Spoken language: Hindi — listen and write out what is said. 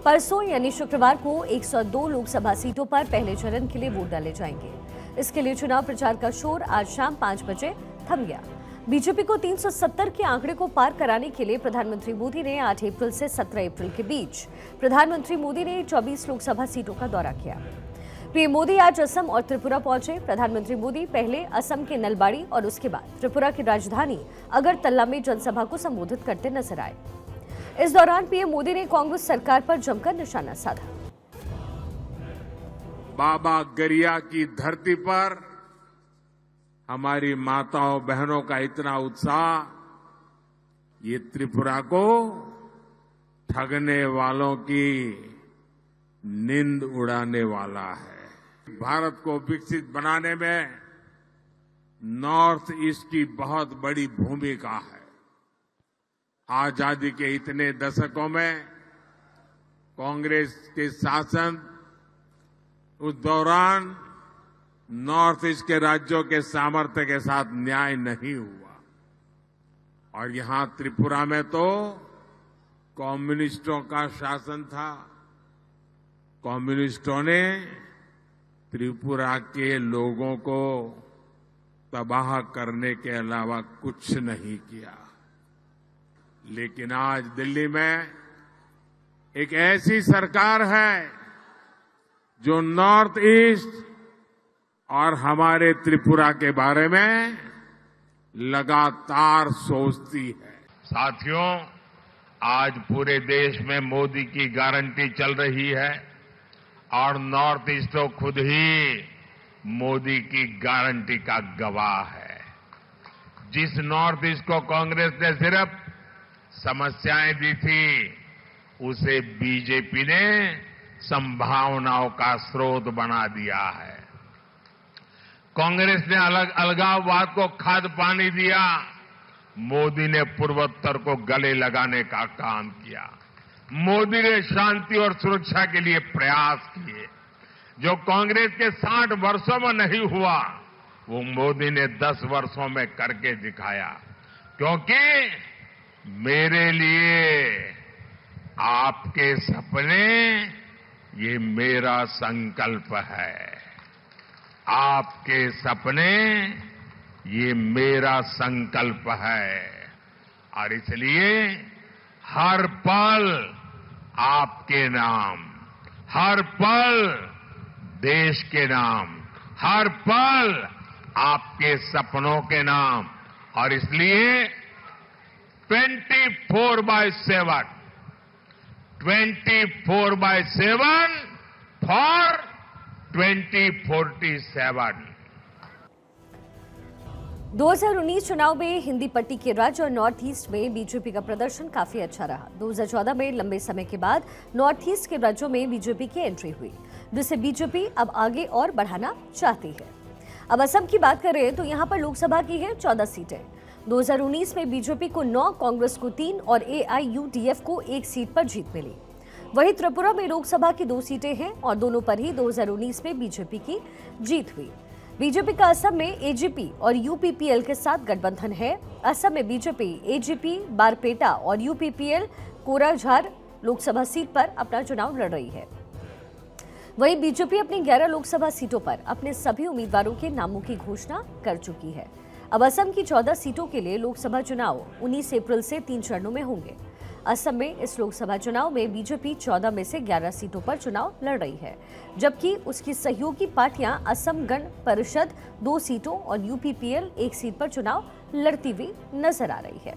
परसों यानी शुक्रवार को 102 लोकसभा सीटों पर पहले चरण के लिए वोट डाले जाएंगे। इसके लिए चुनाव प्रचार का शोर आज शाम 5 बजे थम गया। बीजेपी को 370 के आंकड़े को पार कराने के लिए प्रधानमंत्री मोदी ने 8 अप्रैल से 17 अप्रैल के बीच प्रधानमंत्री मोदी ने 24 लोकसभा सीटों का दौरा किया। पीएम मोदी आज असम और त्रिपुरा पहुंचे। प्रधानमंत्री मोदी पहले असम के नलबाड़ी और उसके बाद त्रिपुरा की राजधानी अगरतला में जनसभा को संबोधित करते नजर आए। इस दौरान पीएम मोदी ने कांग्रेस सरकार पर जमकर निशाना साधा। बाबा गरिया की धरती पर हमारी माताओं बहनों का इतना उत्साह, ये त्रिपुरा को ठगने वालों की नींद उड़ाने वाला है। भारत को विकसित बनाने में नॉर्थ ईस्ट की बहुत बड़ी भूमिका है। आजादी के इतने दशकों में कांग्रेस के शासन, उस दौरान नॉर्थ ईस्ट के राज्यों के सामर्थ्य के साथ न्याय नहीं हुआ और यहां त्रिपुरा में तो कम्युनिस्टों का शासन था। कम्युनिस्टों ने त्रिपुरा के लोगों को तबाह करने के अलावा कुछ नहीं किया। लेकिन आज दिल्ली में एक ऐसी सरकार है जो नॉर्थ ईस्ट और हमारे त्रिपुरा के बारे में लगातार सोचती है। साथियों, आज पूरे देश में मोदी की गारंटी चल रही है और नॉर्थ ईस्ट तो खुद ही मोदी की गारंटी का गवाह है। जिस नॉर्थ ईस्ट को कांग्रेस ने सिर्फ समस्याएं दी थी, उसे बीजेपी ने संभावनाओं का स्रोत बना दिया है। कांग्रेस ने अलगाववाद को खाद पानी दिया, मोदी ने पूर्वोत्तर को गले लगाने का काम किया। मोदी ने शांति और सुरक्षा के लिए प्रयास किए। जो कांग्रेस के 60 वर्षों में नहीं हुआ, वो मोदी ने 10 वर्षों में करके दिखाया। क्योंकि मेरे लिए आपके सपने, ये मेरा संकल्प है। आपके सपने, ये मेरा संकल्प है। और इसलिए हर पल आपके नाम, हर पल देश के नाम, हर पल आपके सपनों के नाम। और इसलिए 24/7 फॉर 2047। 2019 चुनाव में हिंदी पट्टी के राज्य और नॉर्थ ईस्ट में बीजेपी का प्रदर्शन काफी अच्छा रहा। 2014 में लंबे समय के बाद नॉर्थ ईस्ट के राज्यों में बीजेपी की एंट्री हुई, जिसे बीजेपी अब आगे और बढ़ाना चाहती है। अब असम की बात करें तो यहां पर लोकसभा की है 14 सीटें। 2019 में बीजेपी को 9, कांग्रेस को 3 और AIUDF को 1 सीट पर जीत मिली। वहीं त्रिपुरा में लोकसभा की 2 सीटें हैं और दोनों पर ही 2019 में बीजेपी की जीत हुई। बीजेपी का असम में AGP और UPPL के साथ गठबंधन है। असम में बीजेपी AGP, बारपेटा और UPPL कोराझार लोकसभा सीट पर अपना चुनाव लड़ रही है। वहीं बीजेपी अपनी 11 लोकसभा सीटों पर अपने सभी उम्मीदवारों के नामों की घोषणा कर चुकी है। अब असम की 14 सीटों के लिए लोकसभा चुनाव 19 अप्रैल से 3 चरणों में होंगे। असम में इस लोकसभा चुनाव में बीजेपी 14 में से 11 सीटों पर चुनाव लड़ रही है, जबकि उसकी सहयोगी पार्टियां असम गण परिषद 2 सीटों और UPPL 1 सीट पर चुनाव लड़ती हुई नजर आ रही है।